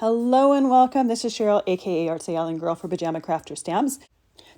Hello and welcome. This is Cheryl, aka Artsy Island Girl for Pajama Crafter Stamps.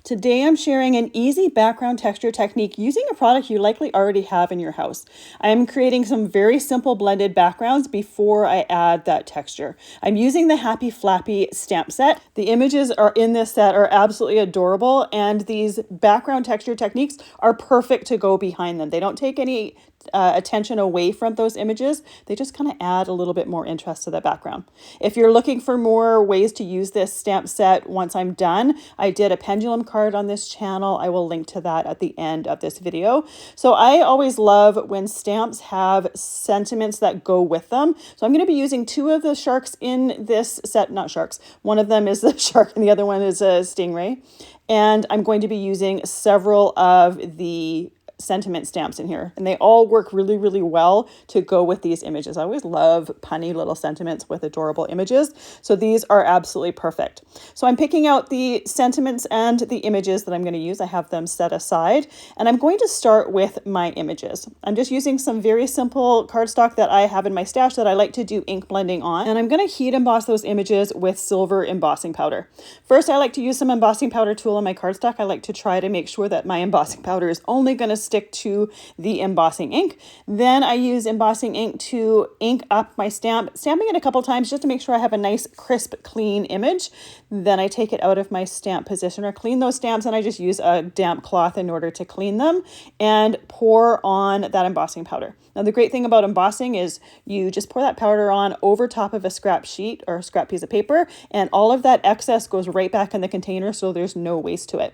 Today I'm sharing an easy background texture technique using a product you likely already have in your house. I am creating some very simple blended backgrounds before I add that texture. I'm using the Happy Flappy stamp set. The images are in this set are absolutely adorable, and these background texture techniques are perfect to go behind them. They don't take any attention away from those images. They just kind of add a little bit more interest to the background. If you're looking for more ways to use this stamp set once I'm done, I did a pendulum card on this channel. I will link to that at the end of this video. So I always love when stamps have sentiments that go with them. So I'm going to be using two of the sharks in this set, not sharks. One of them is the shark and the other one is a stingray. And I'm going to be using several of the sentiment stamps in here, and they all work really, really well to go with these images. I always love punny little sentiments with adorable images, so these are absolutely perfect. So I'm picking out the sentiments and the images that I'm going to use. I have them set aside, and I'm going to start with my images. I'm just using some very simple cardstock that I have in my stash that I like to do ink blending on, and I'm going to heat emboss those images with silver embossing powder. First, I like to use some embossing powder tool on my cardstock. I like to try to make sure that my embossing powder is only going to stick to the embossing ink. Then I use embossing ink to ink up my stamp, stamping it a couple times just to make sure I have a nice crisp clean image. Then I take it out of my stamp positioner, clean those stamps, and I just use a damp cloth in order to clean them and pour on that embossing powder. Now the great thing about embossing is you just pour that powder on over top of a scrap sheet or a scrap piece of paper, and all of that excess goes right back in the container, so there's no waste to it.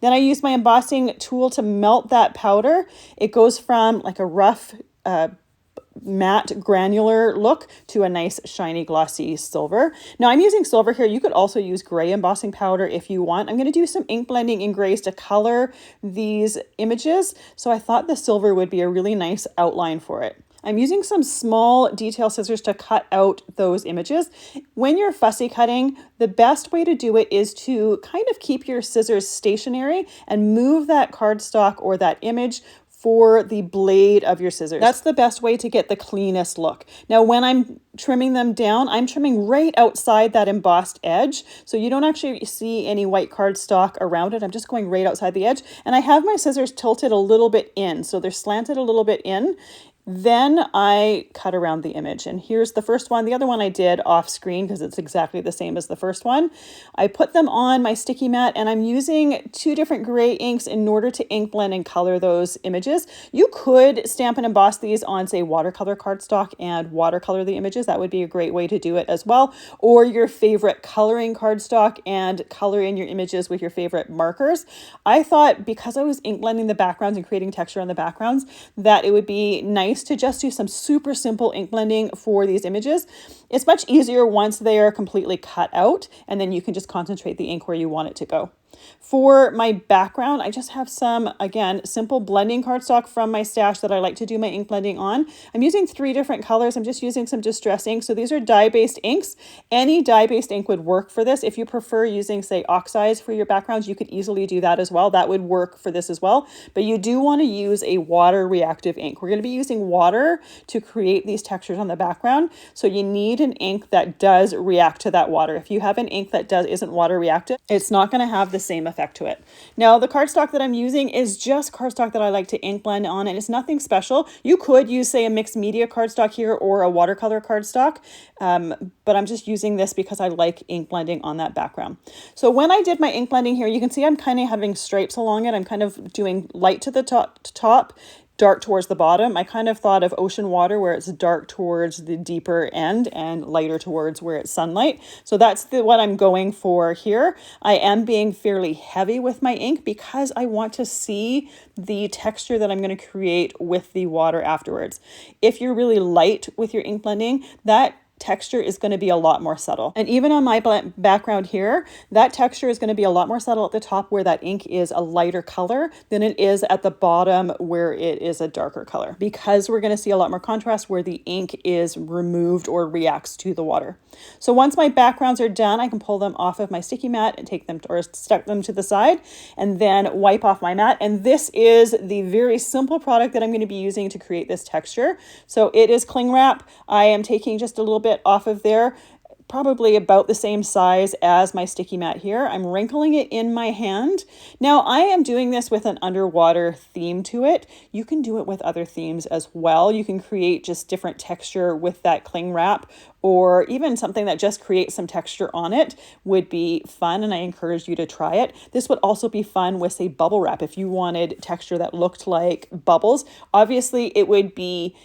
Then I use my embossing tool to melt that powder. It goes from like a rough matte granular look to a nice shiny glossy silver. Now I'm using silver here. You could also use gray embossing powder if you want. I'm going to do some ink blending in grays to color these images, so I thought the silver would be a really nice outline for it. I'm using some small detail scissors to cut out those images. When you're fussy cutting, the best way to do it is to kind of keep your scissors stationary and move that cardstock or that image for the blade of your scissors. That's the best way to get the cleanest look. Now, when I'm trimming them down, I'm trimming right outside that embossed edge, so you don't actually see any white cardstock around it. I'm just going right outside the edge, and I have my scissors tilted a little bit in, so they're slanted a little bit in. Then I cut around the image, and here's the first one. The other one I did off screen because it's exactly the same as the first one. I put them on my sticky mat, and I'm using two different gray inks in order to ink blend and color those images. You could stamp and emboss these on, say, watercolor cardstock and watercolor the images. That would be a great way to do it as well. Or your favorite coloring cardstock and color in your images with your favorite markers. I thought because I was ink blending the backgrounds and creating texture on the backgrounds that it would be nice to just do some super simple ink blending for these images. It's much easier once they are completely cut out, and then you can just concentrate the ink where you want it to go. For my background, I just have some, again, simple blending cardstock from my stash that I like to do my ink blending on. I'm using 3 different colors. I'm just using some distress ink. So these are dye-based inks. Any dye-based ink would work for this. If you prefer using, say, oxides for your backgrounds, you could easily do that as well. That would work for this as well. But you do want to use a water reactive ink. We're going to be using water to create these textures on the background. So you need an ink that does react to that water. If you have an ink that isn't water reactive, it's not going to have the same effect to it. Now, the cardstock that I'm using is just cardstock that I like to ink blend on, and it's nothing special. You could use, say, a mixed media cardstock here or a watercolor cardstock, but I'm just using this because I like ink blending on that background. So when I did my ink blending here, you can see I'm kind of having stripes along it. I'm kind of doing light to the top, dark towards the bottom. I kind of thought of ocean water where it's dark towards the deeper end and lighter towards where it's sunlight. So that's what I'm going for here. I am being fairly heavy with my ink because I want to see the texture that I'm going to create with the water afterwards. If you're really light with your ink blending, that texture is going to be a lot more subtle. And even on my background here, that texture is going to be a lot more subtle at the top where that ink is a lighter color than it is at the bottom where it is a darker color, because we're going to see a lot more contrast where the ink is removed or reacts to the water. So once my backgrounds are done, I can pull them off of my sticky mat and take them or stuck them to the side and then wipe off my mat. And this is the very simple product that I'm going to be using to create this texture. So it is cling wrap. I am taking just a little bit off of there, probably about the same size as my sticky mat here. I'm wrinkling it in my hand. Now I am doing this with an underwater theme to it. You can do it with other themes as well. You can create just different texture with that cling wrap, or even something that just creates some texture on it would be fun, and I encourage you to try it. This would also be fun with, say, bubble wrap if you wanted texture that looked like bubbles. Obviously, it would be,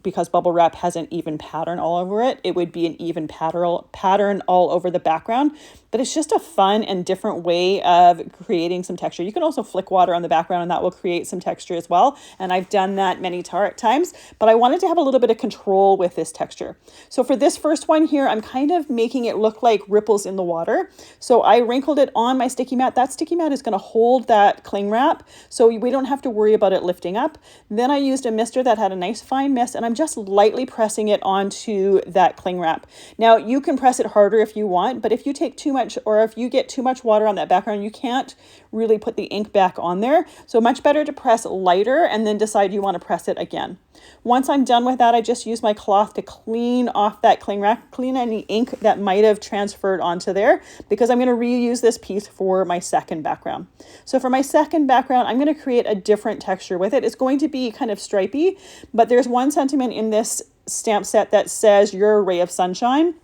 because bubble wrap has an even pattern all over it, it would be an even pattern all over the background, but it's just a fun and different way of creating some texture. You can also flick water on the background and that will create some texture as well, and I've done that many times, but I wanted to have a little bit of control with this texture. So for this first one here, I'm kind of making it look like ripples in the water. So I wrinkled it on my sticky mat. That sticky mat is going to hold that cling wrap, so we don't have to worry about it lifting up. Then I used a mister that had a nice fine mist, and I'm just lightly pressing it onto that cling wrap. Now you can press it harder if you want, but if you take too much, or if you get too much water on that background, you can't really put the ink back on there. So much better to press lighter and then decide you want to press it again. Once I'm done with that, I just use my cloth to clean off that cling wrap, clean any ink that might have transferred onto there, because I'm going to reuse this piece for my second background. So for my second background, I'm going to create a different texture with it. It's going to be kind of stripy, but there's one sentiment in this stamp set that says "You're a ray of sunshine,"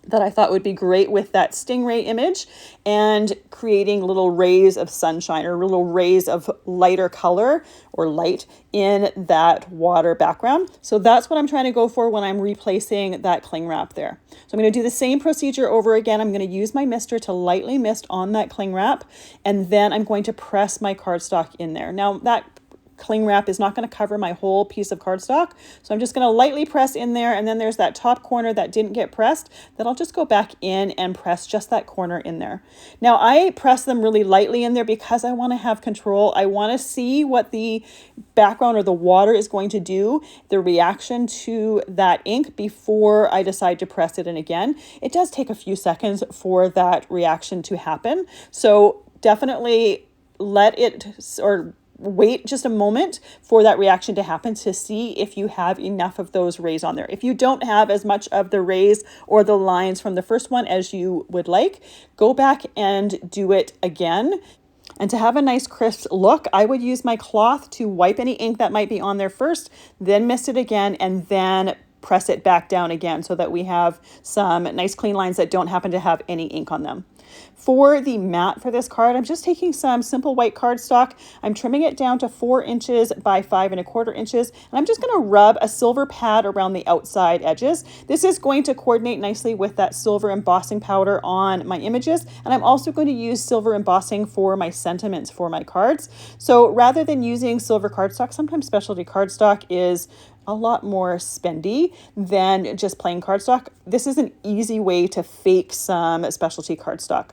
that I thought would be great with that stingray image and creating little rays of sunshine or little rays of lighter color or light in that water background. So that's what I'm trying to go for when I'm replacing that cling wrap there. So I'm going to do the same procedure over again. I'm going to use my mister to lightly mist on that cling wrap, and then I'm going to press my cardstock in there. Now that cling wrap is not going to cover my whole piece of cardstock, so I'm just going to lightly press in there, and then there's that top corner that didn't get pressed that I'll just go back in and press just that corner in there. Now I press them really lightly in there because I want to have control. I want to see what the background or the water is going to do, the reaction to that ink, before I decide to press it in again. It does take a few seconds for that reaction to happen, so definitely let it, or wait just a moment for that reaction to happen to see if you have enough of those rays on there. If you don't have as much of the rays or the lines from the first one as you would like, go back and do it again. And to have a nice crisp look, I would use my cloth to wipe any ink that might be on there first, then mist it again, and then press it back down again so that we have some nice clean lines that don't happen to have any ink on them. For the mat for this card, I'm just taking some simple white cardstock. I'm trimming it down to 4 inches by 5¼ inches, and I'm just going to rub a silver pad around the outside edges. This is going to coordinate nicely with that silver embossing powder on my images, and I'm also going to use silver embossing for my sentiments for my cards. So rather than using silver cardstock, sometimes specialty cardstock is a lot more spendy than just plain cardstock. This is an easy way to fake some specialty cardstock.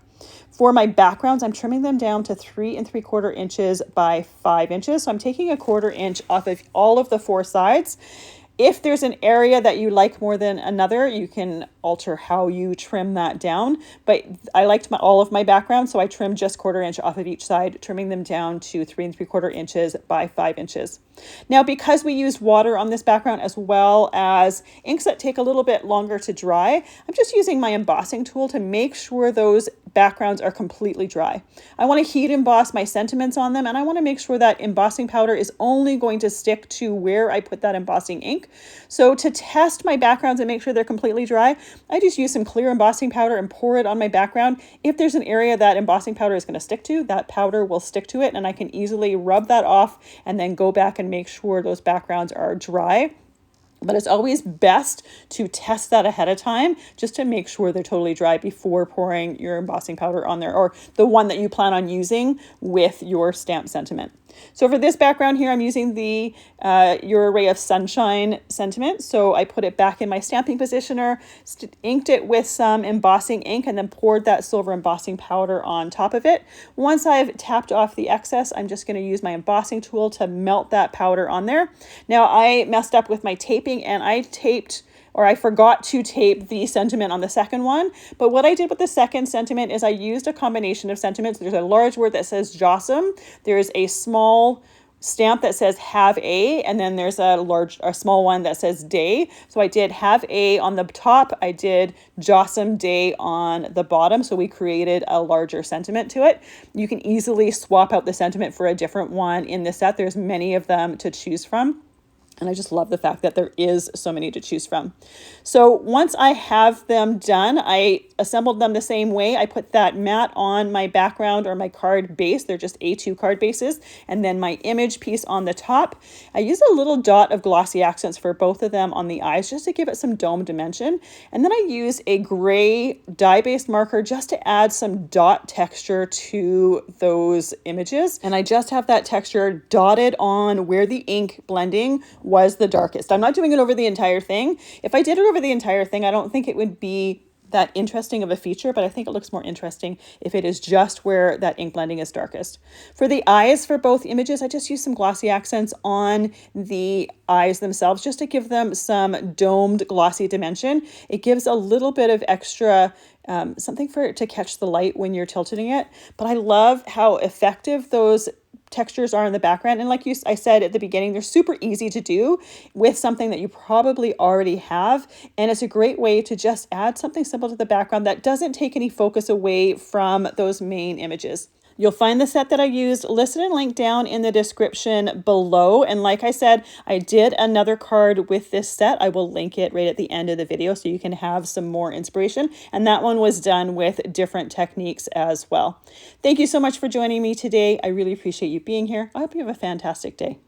For my backgrounds, I'm trimming them down to 3¾ inches by 5 inches. So I'm taking a 1/4 inch off of all of the 4 sides. If there's an area that you like more than another, you can alter how you trim that down. But I liked all of my background, so I trimmed just 1/4 inch off of each side, trimming them down to 3¾ inches by 5 inches. Now, because we used water on this background as well as inks that take a little bit longer to dry, I'm just using my embossing tool to make sure those backgrounds are completely dry. I want to heat emboss my sentiments on them, and I want to make sure that embossing powder is only going to stick to where I put that embossing ink. So to test my backgrounds and make sure they're completely dry, I just use some clear embossing powder and pour it on my background. If there's an area that embossing powder is going to stick to, that powder will stick to it, and I can easily rub that off and then go back and make sure those backgrounds are dry. But it's always best to test that ahead of time just to make sure they're totally dry before pouring your embossing powder on there, or the one that you plan on using with your stamp sentiment. So for this background here, I'm using the Your Ray of Sunshine sentiment. So I put it back in my stamping positioner, inked it with some embossing ink, and then poured that silver embossing powder on top of it. Once I've tapped off the excess, I'm just going to use my embossing tool to melt that powder on there. Now I messed up with my taping, and I forgot to tape the sentiment on the second one. But what I did with the second sentiment is I used a combination of sentiments. There's a large word that says Jossum. There's a small stamp that says have a, and then there's a small one that says day. So I did have a on the top, I did Jossum Day on the bottom, so we created a larger sentiment to it. You can easily swap out the sentiment for a different one in the set. There's many of them to choose from. And I just love the fact that there is so many to choose from. So once I have them done, I assembled them the same way. I put that mat on my background or my card base. They're just A2 card bases. And then my image piece on the top. I use a little dot of glossy accents for both of them on the eyes just to give it some dome dimension. And then I use a gray dye-based marker just to add some dot texture to those images. And I just have that texture dotted on where the ink blending was the darkest. I'm not doing it over the entire thing. If I did it over the entire thing, I don't think it would be that interesting of a feature, but I think it looks more interesting if it is just where that ink blending is darkest. For the eyes for both images, I just use some glossy accents on the eyes themselves just to give them some domed glossy dimension. It gives a little bit of extra something for it to catch the light when you're tilting it. But I love how effective those textures are in the background. And like I said at the beginning, they're super easy to do with something that you probably already have. And it's a great way to just add something simple to the background that doesn't take any focus away from those main images. You'll find the set that I used listed and linked down in the description below. And like I said, I did another card with this set. I will link it right at the end of the video so you can have some more inspiration. And that one was done with different techniques as well. Thank you so much for joining me today. I really appreciate you being here. I hope you have a fantastic day.